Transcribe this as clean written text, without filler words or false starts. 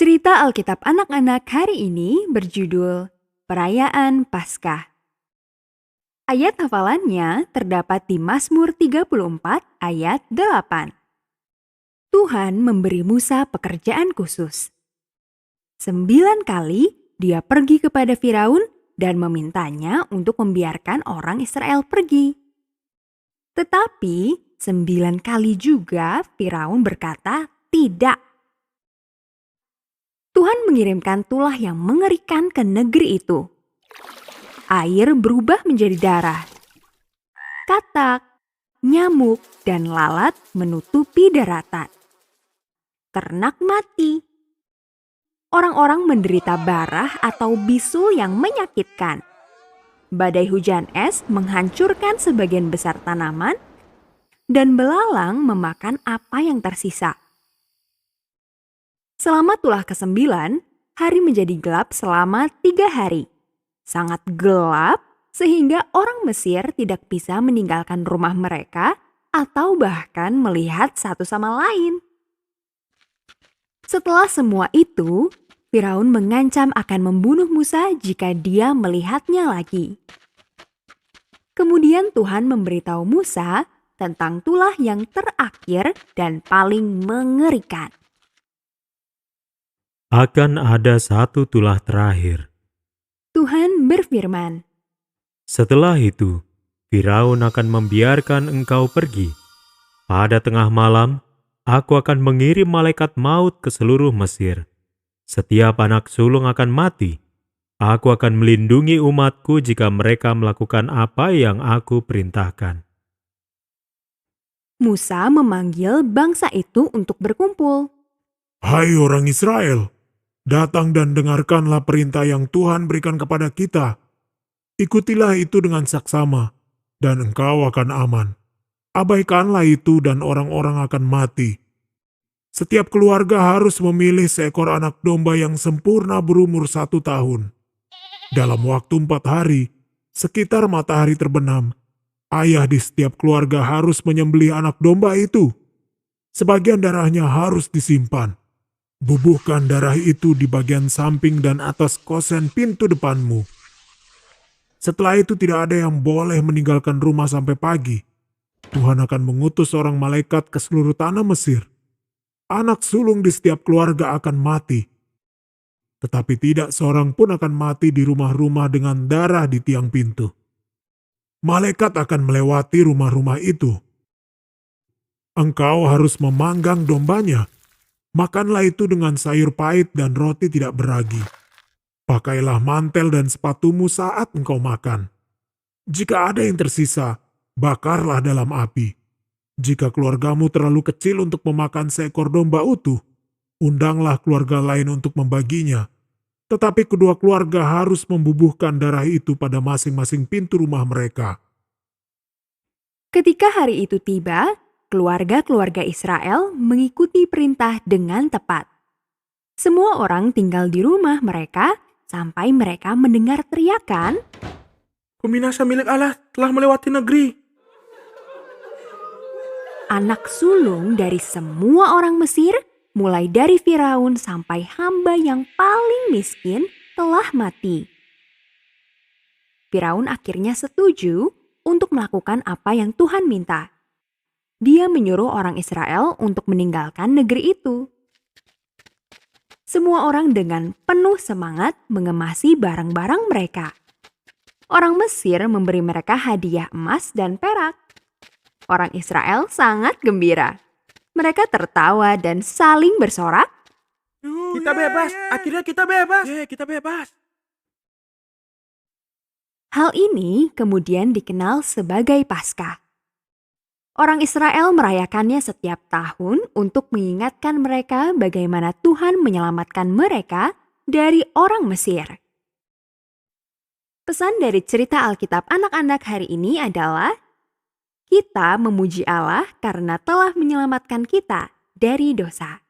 Cerita Alkitab anak-anak hari ini berjudul Perayaan Paskah. Ayat hafalannya terdapat di Mazmur 34 ayat 8. Tuhan memberi Musa pekerjaan khusus. 9 kali dia pergi kepada Firaun dan memintanya untuk membiarkan orang Israel pergi. Tetapi 9 kali juga Firaun berkata tidak. Tuhan mengirimkan tulah yang mengerikan ke negeri itu. Air berubah menjadi darah. Katak, nyamuk, dan lalat menutupi daratan. Ternak mati. Orang-orang menderita barah atau bisul yang menyakitkan. Badai hujan es menghancurkan sebagian besar tanaman, dan belalang memakan apa yang tersisa. Selama tulah ke-9, hari menjadi gelap selama 3 hari. Sangat gelap sehingga orang Mesir tidak bisa meninggalkan rumah mereka atau bahkan melihat satu sama lain. Setelah semua itu, Firaun mengancam akan membunuh Musa jika dia melihatnya lagi. Kemudian Tuhan memberitahu Musa tentang tulah yang terakhir dan paling mengerikan. Akan ada satu tulah terakhir. Tuhan berfirman, Setelah itu, Firaun akan membiarkan engkau pergi. Pada tengah malam, aku akan mengirim malaikat maut ke seluruh Mesir. Setiap anak sulung akan mati. Aku akan melindungi umatku jika mereka melakukan apa yang aku perintahkan. Musa memanggil bangsa itu untuk berkumpul. Hai orang Israel, datang dan dengarkanlah perintah yang Tuhan berikan kepada kita. Ikutilah itu dengan saksama, dan engkau akan aman. Abaikanlah itu dan orang-orang akan mati. Setiap keluarga harus memilih seekor anak domba yang sempurna berumur 1 tahun. Dalam waktu 4 hari, sekitar matahari terbenam, ayah di setiap keluarga harus menyembelih anak domba itu. Sebagian darahnya harus disimpan. Bubuhkan darah itu di bagian samping dan atas kosen pintu depanmu. Setelah itu tidak ada yang boleh meninggalkan rumah sampai pagi. Tuhan akan mengutus seorang malaikat ke seluruh tanah Mesir. Anak sulung di setiap keluarga akan mati. Tetapi tidak seorang pun akan mati di rumah-rumah dengan darah di tiang pintu. Malaikat akan melewati rumah-rumah itu. Engkau harus memanggang dombanya. Makanlah itu dengan sayur pahit dan roti tidak beragi. Pakailah mantel dan sepatumu saat engkau makan. Jika ada yang tersisa, bakarlah dalam api. Jika keluargamu terlalu kecil untuk memakan seekor domba utuh, undanglah keluarga lain untuk membaginya. Tetapi kedua keluarga harus membubuhkan darah itu pada masing-masing pintu rumah mereka. Ketika hari itu tiba, keluarga-keluarga Israel mengikuti perintah dengan tepat. Semua orang tinggal di rumah mereka sampai mereka mendengar teriakan, Pembinasa milik Allah telah melewati negeri. anak sulung dari semua orang Mesir, mulai dari Firaun sampai hamba yang paling miskin, telah mati. Firaun akhirnya setuju untuk melakukan apa yang Tuhan minta. Dia menyuruh orang Israel untuk meninggalkan negeri itu. Semua orang dengan penuh semangat mengemasi barang-barang mereka. Orang Mesir memberi mereka hadiah emas dan perak. Orang Israel sangat gembira. Mereka tertawa dan saling bersorak. Kita bebas, akhirnya kita bebas. Kita bebas. Hal ini kemudian dikenal sebagai Paskah. Orang Israel merayakannya setiap tahun untuk mengingatkan mereka bagaimana Tuhan menyelamatkan mereka dari orang Mesir. Pesan dari cerita Alkitab anak-anak hari ini adalah, kita memuji Allah karena telah menyelamatkan kita dari dosa.